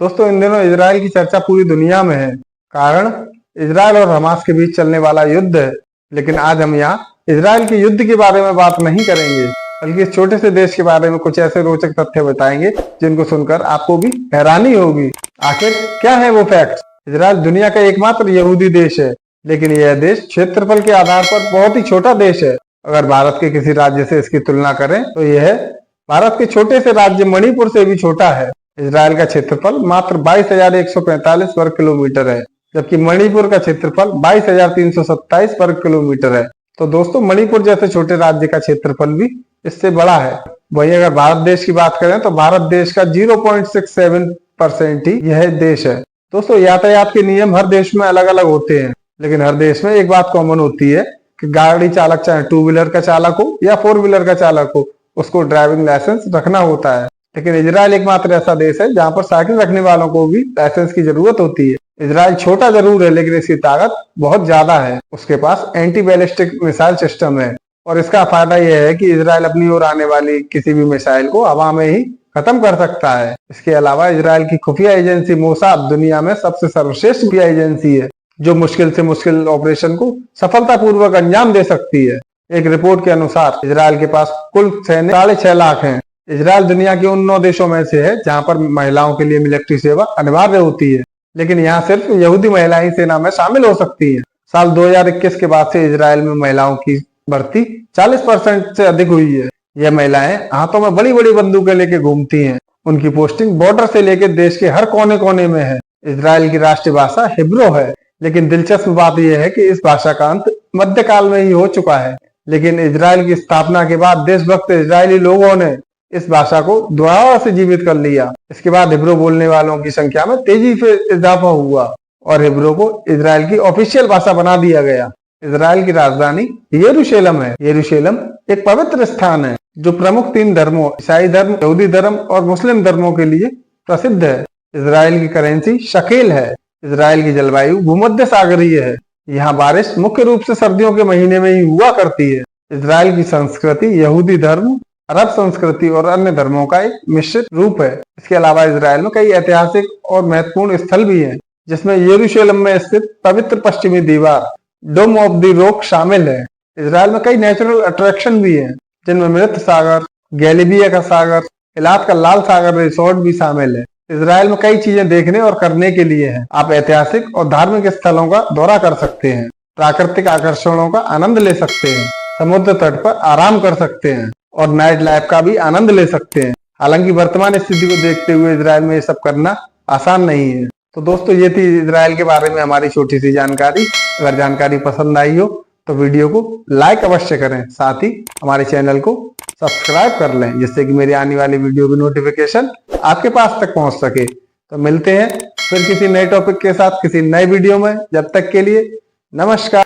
दोस्तों इन दिनों इजराइल की चर्चा पूरी दुनिया में है। कारण इजराइल और हमास के बीच चलने वाला युद्ध है। लेकिन आज हम यहाँ इजराइल के युद्ध के बारे में बात नहीं करेंगे, बल्कि इस छोटे से देश के बारे में कुछ ऐसे रोचक तथ्य बताएंगे जिनको सुनकर आपको भी हैरानी होगी। आखिर क्या है वो फैक्ट्स। इजराइल दुनिया का एकमात्र यहूदी देश है, लेकिन यह देश क्षेत्रफल के आधार पर बहुत ही छोटा देश है। अगर भारत के किसी राज्य से इसकी तुलना करें तो यह भारत के छोटे से राज्य मणिपुर से भी छोटा है। इजराइल का क्षेत्रफल मात्र 22,145 वर्ग किलोमीटर है, जबकि मणिपुर का क्षेत्रफल 22,327 वर्ग किलोमीटर है। तो दोस्तों मणिपुर जैसे छोटे राज्य का क्षेत्रफल भी इससे बड़ा है। वहीं अगर भारत देश की बात करें तो भारत देश का 0.67% ही यह देश है। दोस्तों यातायात के नियम हर देश में अलग अलग होते हैं, लेकिन हर देश में एक बात कॉमन होती है कि गाड़ी चालक चाहे 2 व्हीलर का चालक हो या 4 व्हीलर का चालक हो, उसको ड्राइविंग लाइसेंस रखना होता है। लेकिन इजराइल एकमात्र ऐसा देश है जहां पर साइकिल रखने वालों को भी लाइसेंस की जरूरत होती है। इजराइल छोटा जरूर है, लेकिन इसकी ताकत बहुत ज्यादा है। उसके पास एंटी बैलिस्टिक मिसाइल सिस्टम है, और इसका फायदा यह है कि इजराइल अपनी ओर आने वाली किसी भी मिसाइल को हवा में ही खत्म कर सकता है। इसके अलावा इजराइल की खुफिया एजेंसी मोसाद दुनिया में सबसे सर्वश्रेष्ठ खुफिया एजेंसी है, जो मुश्किल से मुश्किल ऑपरेशन को सफलतापूर्वक अंजाम दे सकती है। एक रिपोर्ट के अनुसार इजराइल के पास कुल सैनिक 6.5 लाख हैं। इजराइल दुनिया के उन 9 देशों में से है जहां पर महिलाओं के लिए मिलिट्री सेवा अनिवार्य होती है, लेकिन यहाँ सिर्फ यहूदी महिलाएं सेना में शामिल हो सकती हैं। साल 2021 के बाद से इजराइल में महिलाओं की भर्ती 40% से अधिक हुई है। यह महिलाएं हाथों में बड़ी बड़ी बंदूकें लेके घूमती हैं। उनकी पोस्टिंग बॉर्डर से लेकर देश के हर कोने कोने में है। इजराइल की राष्ट्रीय भाषा हिब्रू है, लेकिन दिलचस्प बात यह है कि इस भाषा का अंत मध्यकाल में ही हो चुका है। लेकिन इजराइल की स्थापना के बाद देशभक्त इजरायली लोगों ने इस भाषा को दोबारा से जीवित कर लिया। इसके बाद हिब्रू बोलने वालों की संख्या में तेजी से इजाफा हुआ और हिब्रू को इजराइल की ऑफिशियल भाषा बना दिया गया। इजराइल की राजधानी यरूशलेम है। यरूशलेम एक पवित्र स्थान है जो प्रमुख 3 धर्मों ईसाई धर्म, यहूदी धर्म और मुस्लिम धर्मों के लिए प्रसिद्ध है। इजराइल की करेंसी शकेल है। इजराइल की जलवायु भूमध्य सागरीय है। यहाँ बारिश मुख्य रूप से सर्दियों के महीने में ही हुआ करती है। इजराइल की संस्कृति यहूदी धर्म, अरब संस्कृति और अन्य धर्मों का एक मिश्रित रूप है। इसके अलावा इजराइल में कई ऐतिहासिक और महत्वपूर्ण स्थल भी हैं, जिसमें यरूशलेम में स्थित पवित्र पश्चिमी दीवार डोम ऑफ द रॉक शामिल है। इजराइल में कई नेचुरल अट्रैक्शन भी हैं, जिनमें मृत सागर, गैलिबिया का सागर, इलाद का लाल सागर रिसोर्ट भी शामिल है। इजराइल में कई चीजें देखने और करने के लिए हैं। आप ऐतिहासिक और धार्मिक स्थलों का दौरा कर सकते हैं, प्राकृतिक आकर्षणों का आनंद ले सकते हैं, समुद्र तट पर आराम कर सकते हैं और नाइट लाइफ का भी आनंद ले सकते हैं। हालांकि वर्तमान स्थिति को देखते हुए इजराइल में ये सब करना आसान नहीं है। तो दोस्तों ये थी इजराइल के बारे में हमारी छोटी सी जानकारी। अगर जानकारी पसंद आई हो तो वीडियो को लाइक अवश्य करें, साथ ही हमारे चैनल को सब्सक्राइब कर लें, जिससे कि मेरी आने वाली वीडियो की नोटिफिकेशन आपके पास तक पहुंच सके। तो मिलते हैं फिर किसी नए टॉपिक के साथ किसी नए वीडियो में। जब तक के लिए नमस्कार।